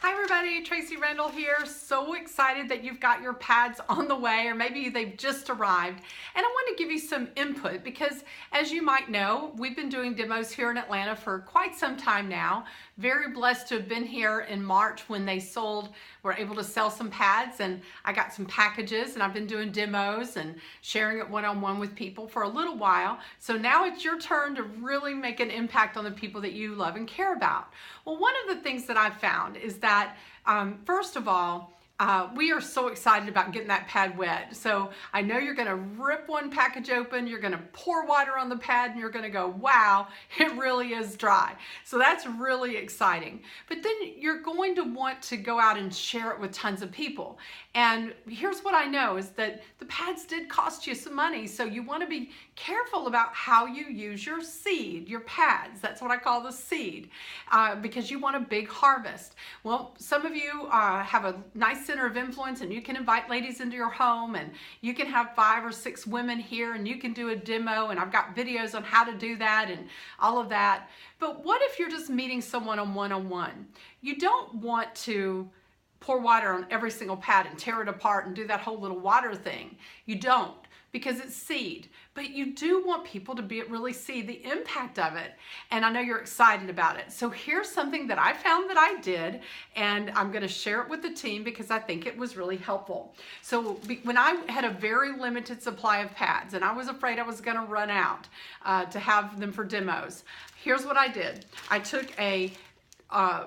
Hi everybody, Tracy Randall here. So excited that you've got your pads on the way, or maybe they've just arrived. And I want to give you some input because, as you might know, we've been doing demos here in Atlanta for quite some time now. Very blessed to have been here in March when they were able to sell some pads, and I got some packages, and I've been doing demos and sharing it one-on-one with people for a little while. So now it's your turn to really make an impact on the people that you love and care about. Well, one of the things that I've found is that first of all, we are so excited about getting that pad wet. So I know you're going to rip one package open, you're going to pour water on the pad, and you're going to go, wow, it really is dry. So that's really exciting. But then you're going to want to go out and share it with tons of people. And here's what I know is that the pads did cost you some money. So you want to be careful about how you use your seed, your pads. That's what I call the seed, because you want a big harvest. Well, some of you have a nice center of influence, and you can invite ladies into your home, and you can have 5 or 6 women here, and you can do a demo, and I've got videos on how to do that and all of that. But what if you're just meeting someone on one-on-one? You don't want to pour water on every single pad and tear it apart and do that whole little water thing. You don't, because it's seed. But you do want people to really see the impact of it. And I know you're excited about it. So here's something that I found that I did, and I'm gonna share it with the team because I think it was really helpful. So when I had a very limited supply of pads, and I was afraid I was gonna run out to have them for demos, here's what I did. I took a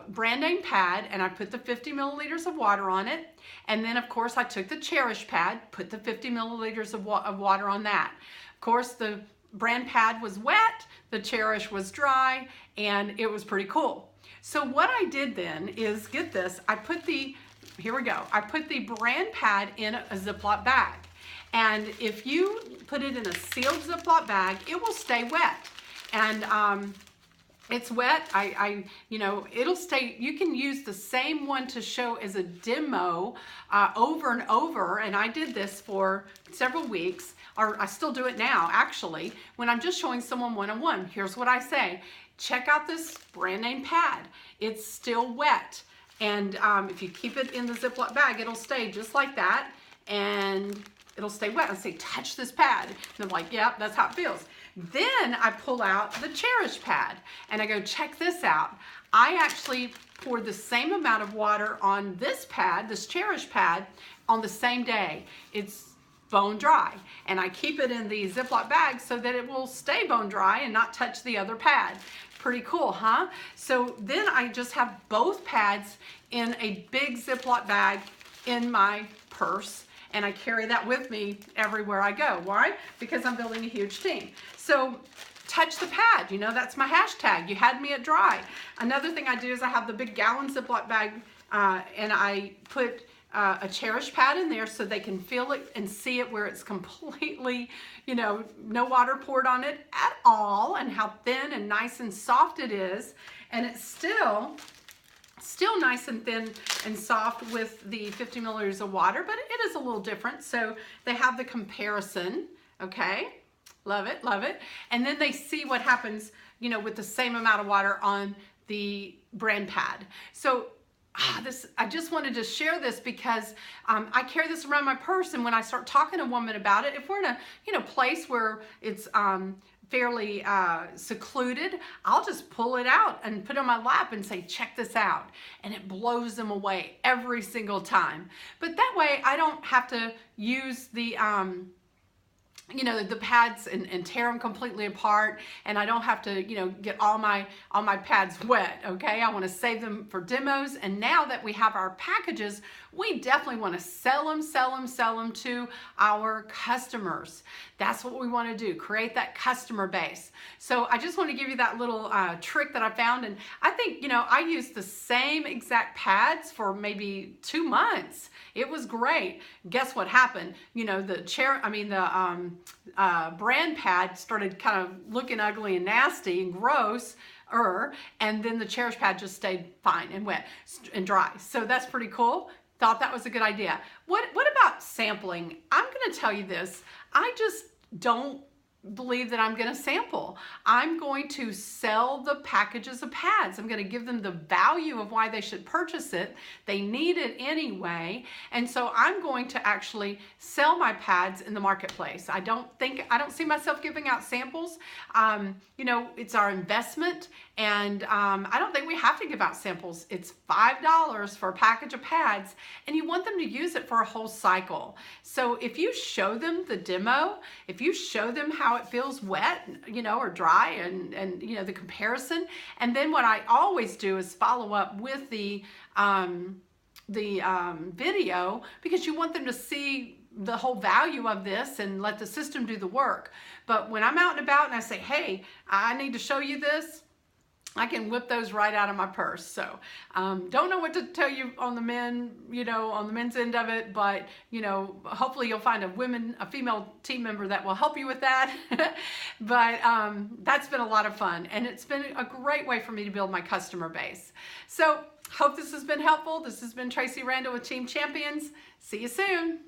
brand name pad, and I put the 50 milliliters of water on it. And then of course I took the Cherish pad, put the 50 milliliters of water on that. Of course the brand pad was wet, the Cherish was dry, and it was pretty cool. So what I did then is, get this, here we go, I put the brand pad in a Ziploc bag. And if you put it in a sealed Ziploc bag, it will stay wet. And it's wet, it'll stay. You can use the same one to show as a demo over and over, and I did this for several weeks, or I still do it now actually, when I'm just showing someone one-on-one. Here's what I say: check out this brand name pad. It's still wet, and if you keep it in the Ziploc bag, it'll stay just like that, and it'll stay wet. I say, touch this pad, and they're like, yep, that's how it feels. Then I pull out the Cherish pad and I go, check this out. I actually poured the same amount of water on this pad, this Cherish pad, on the same day. It's bone dry, and I keep it in the Ziploc bag so that it will stay bone dry and not touch the other pad. Pretty cool, huh? So then I just have both pads in a big Ziploc bag in my purse, and I carry that with me everywhere I go. Why? Because I'm building a huge team. So touch the pad, that's my hashtag. You had me at dry. Another thing I do is I have the big gallon Ziploc bag, and I put a Cherish pad in there so they can feel it and see it, where it's completely, no water poured on it at all, and how thin and nice and soft it is. And it's still nice and thin and soft with the 50 milliliters of water, but it is a little different. So they have the comparison, okay? Love it, love it. And then they see what happens, with the same amount of water on the brand pad. So I just wanted to share this because I carry this around my purse, and when I start talking to a woman about it, if we're in a place where it's fairly secluded, I'll just pull it out and put it on my lap and say, check this out. And it blows them away every single time. But that way I don't have to use the pads and tear them completely apart, and I don't have to, get all my pads wet, okay? I want to save them for demos, and now that we have our packages, we definitely want to sell them to our customers. That's what we want to do, create that customer base. So I just want to give you that little trick that I found, and I think, I used the same exact pads for maybe 2 months. It was great. Guess what happened? The brand pad started kind of looking ugly and nasty and gross, and then the Cherish pad just stayed fine and wet and dry. So that's pretty cool. Thought that was a good idea. What about sampling? I'm going to tell you this. I just don't believe that I'm going to sample. I'm going to sell the packages of pads. I'm going to give them the value of why they should purchase it. They need it anyway. And so I'm going to actually sell my pads in the marketplace. I don't see myself giving out samples. You know, it's our investment, and I don't think we have to give out samples. It's $5 for a package of pads, and you want them to use it for a whole cycle. So if you show them the demo, if you show them how it feels wet, you know, or dry, and you know, the comparison, and then what I always do is follow up with the video, because you want them to see the whole value of this and let the system do the work. But when I'm out and about and I say, hey, I need to show you this, I can whip those right out of my purse. So don't know what to tell you on the men, you know, on the men's end of it, but you know, hopefully you'll find a female team member that will help you with that. But that's been a lot of fun, and it's been a great way for me to build my customer base. So hope this has been helpful. This has been Tracy Randall with Team Champions. See you soon.